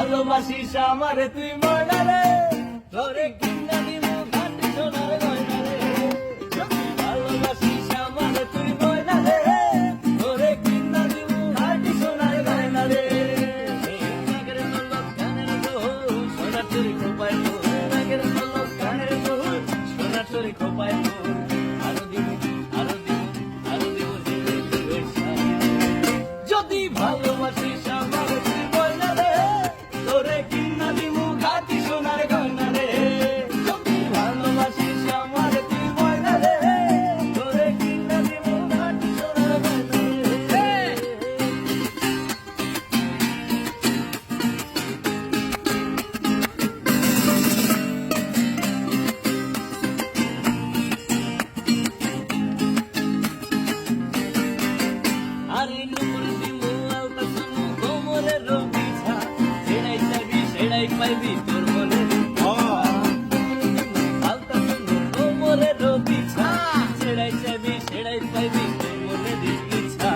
ভালোবাসিস আমারে তুই ময়না রে, তোরে কিনা দিমু খাঁটি সোনার গয়না রে। যদি ভালোবাসিস আমারে তুই ময়না রে, তোরে কিনা দিমু খাঁটি সোনার গয়না রে। নাগের নলক কানের দুল, সোনার চুরি খোপায় ফুল। নাগের নলক কানের দুল, সোনার চুরি খোপায় ফুল। আরো দিমু, আরো দিমু, আরো দিমু দিলে দুয়ের শাড়ি। যদি ভালোবাসিস আমারে তুই ময়না রে, তোরে কিনা দিমু খাঁটি সোনার গয়না রে। যদি ভালোবাসিস আমারে তুই ময়না রে, তোরে কিনা দিমু খাঁটি সোনার গয়না রে। আরে নুপুর দিমু আলতা সুমু কোমরের বিছা, সেড়াই চাবি সেড়াই পাইবি তোর মনে আলতা সুমু কোমরের বিছা, সেড়াই চাবি সেড়াই পাইবি তোর মনে ইচ্ছা।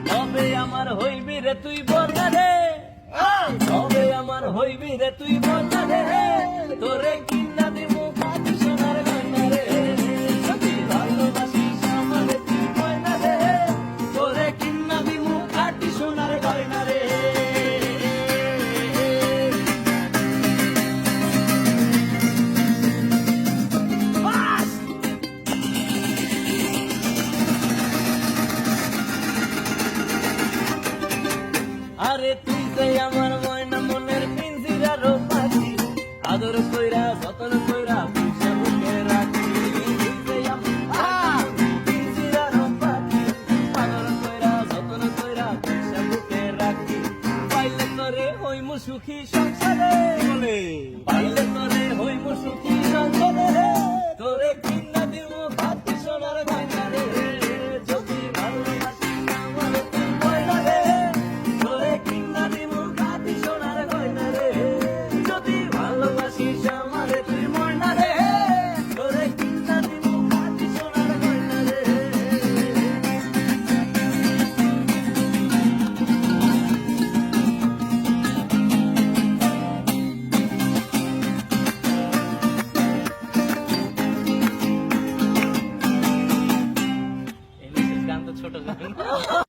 তবে আমার হইবি রে তুই বর্ণা রে, তবে আমার হইবি রে তুই বর্ণা রে। তোরে কিনা দিমু খাঁটি সোনার গয়না রে। যদি ভালোবাসিস আমারে তুই ময়না রে, তোরে কিনা দিমু খাঁটি সোনার গয়না রে। বাস! আরে তুই যে আমার ময়না মনের পিঞ্জিরার পাখি, আদর